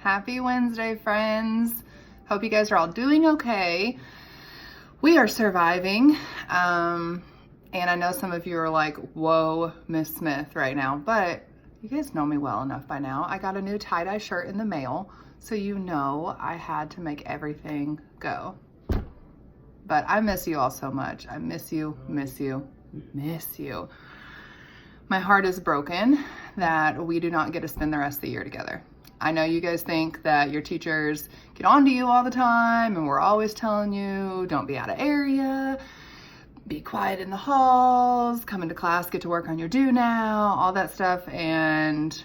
Happy Wednesday, friends. Hope you guys are all doing okay. We are surviving. And I know some of you are like, whoa, Miss Smith right now, but you guys know me well enough by now. I got a new tie-dye shirt in the mail, so you know I had to make everything go. But I miss you all so much. I miss you, miss you, miss you. My heart is broken that we do not get to spend the rest of the year together. I know you guys think that your teachers get on to you all the time and we're always telling you, don't be out of area, be quiet in the halls, come into class, get to work on your do now, all that stuff. And,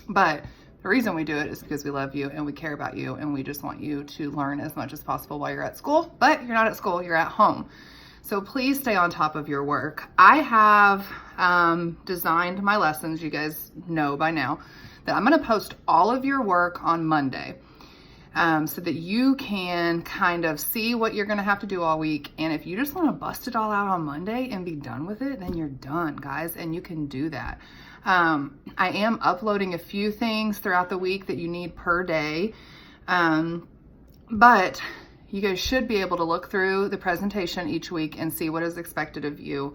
but the reason we do it is because we love you and we care about you and we just want you to learn as much as possible while you're at school, but you're not at school, you're at home. So please stay on top of your work. I have designed my lessons, you guys know by now, that I'm gonna post all of your work on Monday so that you can kind of see what you're gonna have to do all week. And if you just wanna bust it all out on Monday and be done with it, then you're done, guys, and you can do that. I am uploading a few things throughout the week that you need per day, but you guys should be able to look through the presentation each week and see what is expected of you.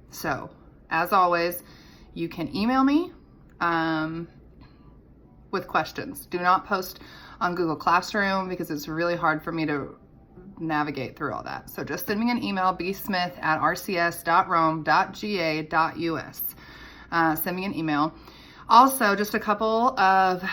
So as always, you can email me with questions. Do not post on Google Classroom because it's really hard for me to navigate through all that. So just send me an email, bsmith@rcs.rome.us. Send me an email. Also, just a couple of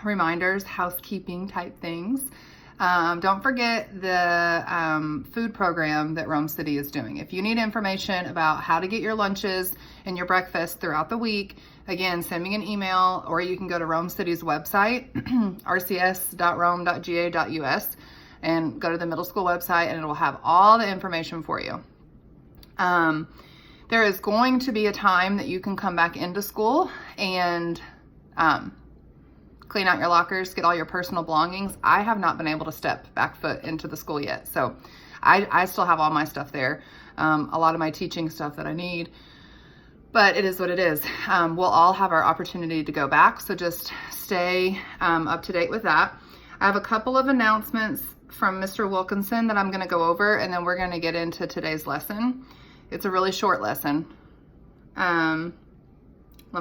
reminders, housekeeping type things. Don't forget the food program that Rome City is doing. If you need information about how to get your lunches and your breakfast throughout the week, again, send me an email, or you can go to Rome City's website, rcs.rome.ga.us, and go to the middle school website and it will have all the information for you. There is going to be a time that you can come back into school and clean out your lockers, get all your personal belongings. I have not been able to step back foot into the school yet. So I still have all my stuff there. A lot of my teaching stuff that I need, but it is what it is. We'll all have our opportunity to go back. So just stay up to date with that. I have a couple of announcements from Mr. Wilkinson that I'm gonna go over, and then we're gonna get into today's lesson. It's a really short lesson. Let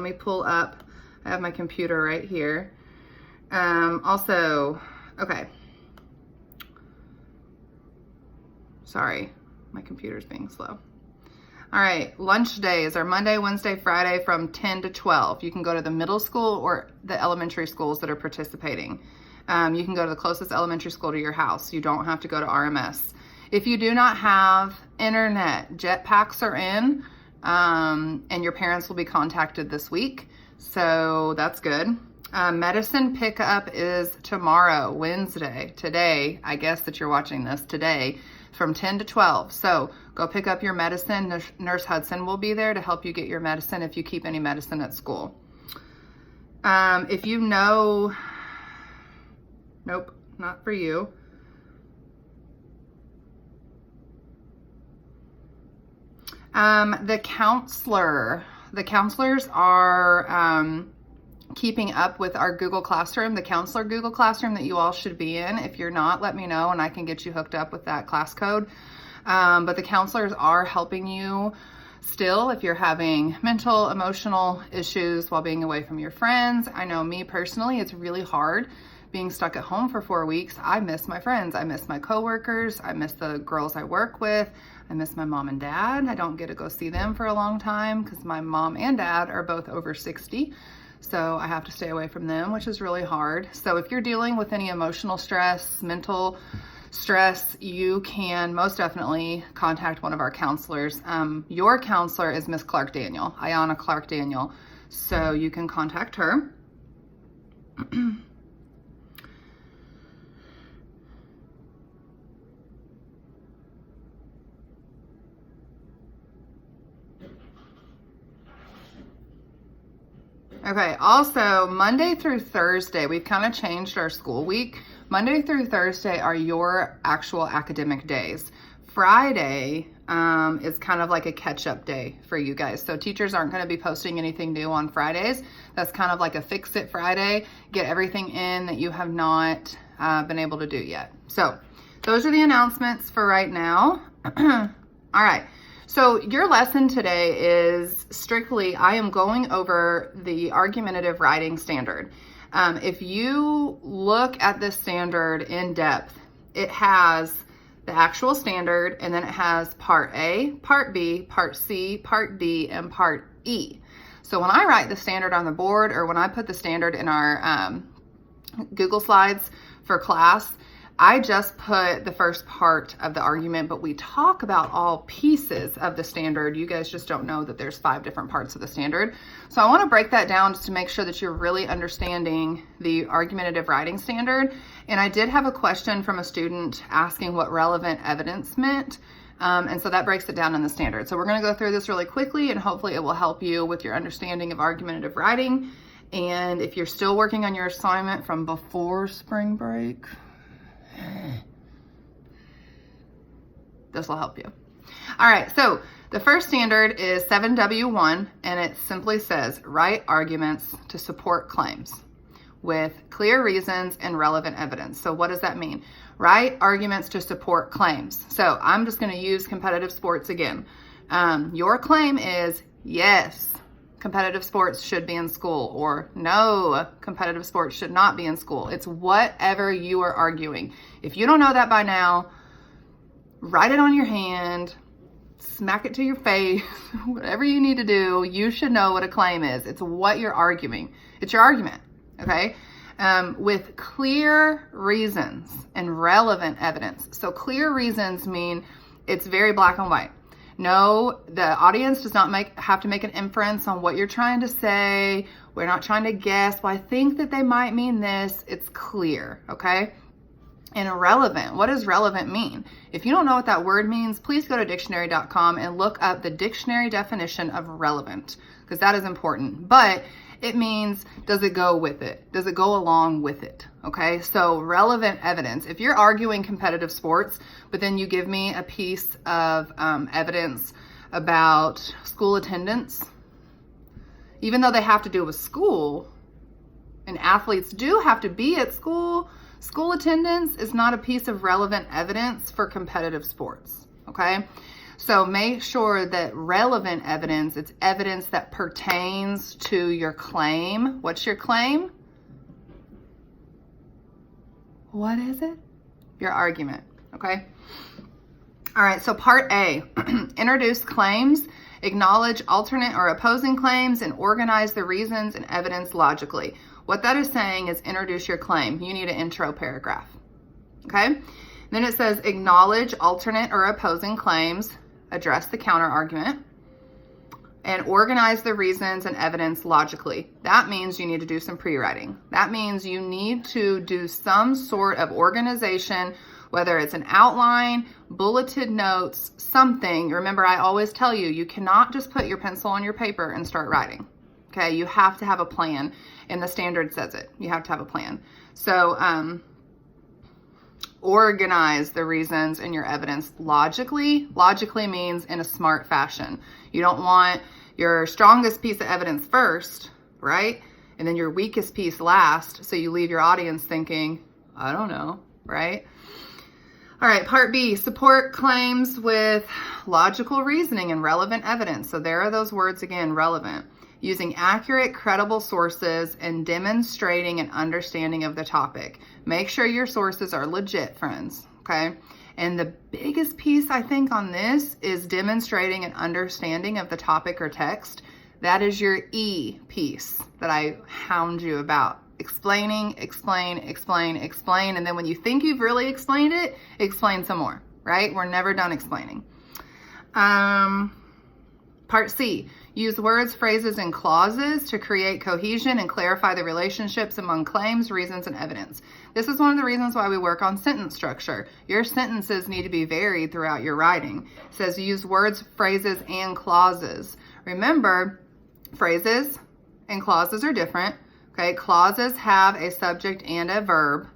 me pull up, I have my computer right here. Okay. Sorry, my computer's being slow. All right, lunch days are Monday, Wednesday, Friday from 10 to 12. You can go to the middle school or the elementary schools that are participating. You can go to the closest elementary school to your house. You don't have to go to RMS. If you do not have internet, jetpacks are in, and your parents will be contacted this week. So that's good. Medicine pickup is tomorrow, Wednesday, today, I guess that you're watching this today, from 10 to 12. So go pick up your medicine. Nurse Hudson will be there to help you get your medicine if you keep any medicine at school. If you know, nope, not for you. The counselors are keeping up with our Google Classroom, the counselor Google Classroom that you all should be in. If you're not, let me know and I can get you hooked up with that class code. But the counselors are helping you still if you're having mental, emotional issues while being away from your friends. I know me personally, it's really hard being stuck at home for 4 weeks. I miss my friends. I miss my coworkers. I miss the girls I work with. I miss my mom and dad. I don't get to go see them for a long time because my mom and dad are both over 60. So I have to stay away from them, which is really hard. So if you're dealing with any emotional stress, mental stress, you can most definitely contact one of our counselors. Your counselor is Miss Clark Daniel, Ayana Clark Daniel. So you can contact her. Okay, also Monday through Thursday, we've kind of changed our school week. Monday through Thursday are your actual academic days. Friday, is kind of like a catch-up day for you guys. So teachers aren't going to be posting anything new on Fridays. That's kind of like a fix-it Friday. Get everything in that you have not been able to do yet. So those are the announcements for right now. All right. So your lesson today is strictly, I am going over the argumentative writing standard. If you look at this standard in depth, it has the actual standard, and then it has part A, part B, part C, part D, and part E. So when I write the standard on the board, or when I put the standard in our Google Slides for class, I just put the first part of the argument, but we talk about all pieces of the standard. You guys just don't know that there's 5 different parts of the standard. So I want to break that down just to make sure that you're really understanding the argumentative writing standard. And I did have a question from a student asking what relevant evidence meant. And so that breaks it down in the standard. So we're going to go through this really quickly, and hopefully it will help you with your understanding of argumentative writing. And if you're still working on your assignment from before spring break, this will help you. All right, so the first standard is 7W1, and it simply says, write arguments to support claims with clear reasons and relevant evidence. So what does that mean? Write arguments to support claims. So I'm just going to use competitive sports again. Your claim is, yes, competitive sports should be in school, or no, competitive sports should not be in school. It's whatever you are arguing. If you don't know that by now, write it on your hand, smack it to your face, whatever you need to do. You should know what a claim is. It's what you're arguing. It's your argument, okay? With clear reasons and relevant evidence. So clear reasons mean it's very black and white. No, the audience does not have to make an inference on what you're trying to say. We're not trying to guess. Well, I think that they might mean this. It's clear, okay? And relevant, what does relevant mean? If you don't know what that word means, please go to dictionary.com and look up the dictionary definition of relevant, because that is important. But it means, does it go with it? Does it go along with it? Okay, so relevant evidence. If you're arguing competitive sports, but then you give me a piece of evidence about school attendance, even though they have to do with school, and athletes do have to be at school, school attendance is not a piece of relevant evidence for competitive sports, okay? So make sure that relevant evidence, it's evidence that pertains to your claim. What's your claim? What is it? Your argument, okay? All right, so part A, introduce claims, acknowledge alternate or opposing claims, and organize the reasons and evidence logically. What that is saying is introduce your claim. You need an intro paragraph, okay? Then it says acknowledge alternate or opposing claims, address the counter argument, and organize the reasons and evidence logically. That means you need to do some pre-writing. That means you need to do some sort of organization, whether it's an outline, bulleted notes, something. Remember, I always tell you, you cannot just put your pencil on your paper and start writing. Okay, you have to have a plan, and the standard says it. You have to have a plan. So organize the reasons and your evidence logically. Logically means in a smart fashion. You don't want your strongest piece of evidence first, right? And then your weakest piece last, so you leave your audience thinking, I don't know, right? All right, part B, support claims with logical reasoning and relevant evidence. So there are those words again, relevant. Using accurate, credible sources and demonstrating an understanding of the topic. Make sure your sources are legit, friends, okay? And the biggest piece, I think, on this is demonstrating an understanding of the topic or text. That is your E piece that I hound you about. Explaining, explain, explain, explain, and then when you think you've really explained it, explain some more, right? We're never done explaining. Part C, use words, phrases, and clauses to create cohesion and clarify the relationships among claims, reasons, and evidence. This is one of the reasons why we work on sentence structure. Your sentences need to be varied throughout your writing. It says use words, phrases, and clauses. Remember, phrases and clauses are different. Okay, clauses have a subject and a verb.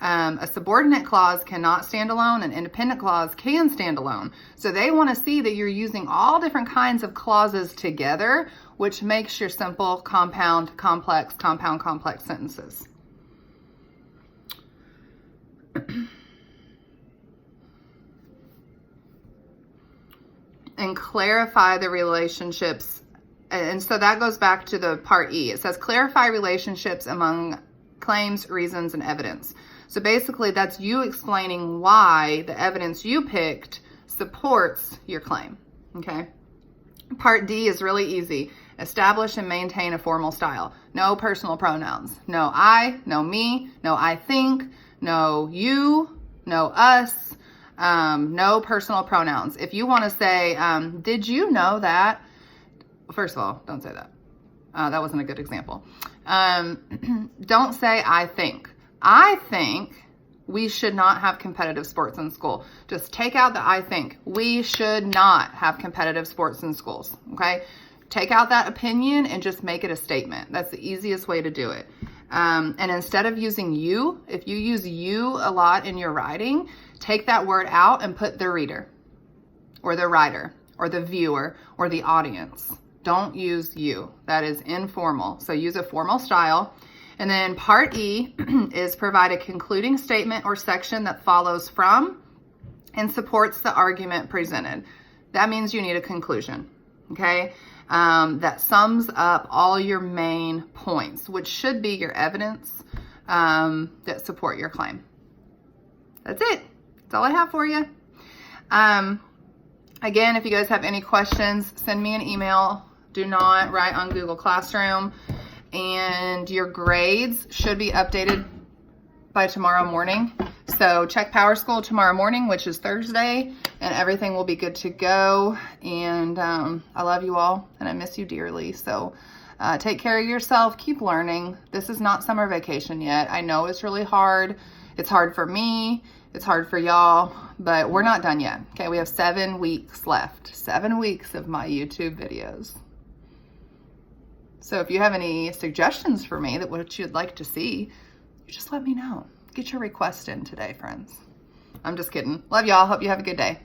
A subordinate clause cannot stand alone. An independent clause can stand alone. So they want to see that you're using all different kinds of clauses together, which makes your simple, compound, complex sentences. And clarify the relationships. And so that goes back to the part E. It says clarify relationships among claims, reasons, and evidence. So basically that's you explaining why the evidence you picked supports your claim. Okay. Part D is really easy. Establish and maintain a formal style. No personal pronouns. No I, no me, no I think, no you, no us, no personal pronouns. If you want to say, did you know that? First of all, don't say that. That wasn't a good example. Don't say I think. I think we should not have competitive sports in school. Just take out the I think. We should not have competitive sports in schools. Okay? Take out that opinion and just make it a statement. That's the easiest way to do it. And instead of using you, if you use you a lot in your writing, take that word out and put the reader or the writer or the viewer or the audience. Don't use you. That is informal. So use a formal style. And then part E is provide a concluding statement or section that follows from and supports the argument presented. That means you need a conclusion, okay? That sums up all your main points, which should be your evidence that support your claim. That's it. That's all I have for you. Again, if you guys have any questions, send me an email. Do not write on Google Classroom. And your grades should be updated by tomorrow morning. So check Power School tomorrow morning, which is Thursday, and everything will be good to go. And I love you all, and I miss you dearly. So take care of yourself. Keep learning. This is not summer vacation yet. I know it's really hard. It's hard for me. It's hard for y'all, but we're not done yet. Okay, we have 7 weeks left. 7 weeks of my YouTube videos. So if you have any suggestions for me that what you'd like to see, you just let me know. Get your request in today, friends. I'm just kidding. Love y'all. Hope you have a good day.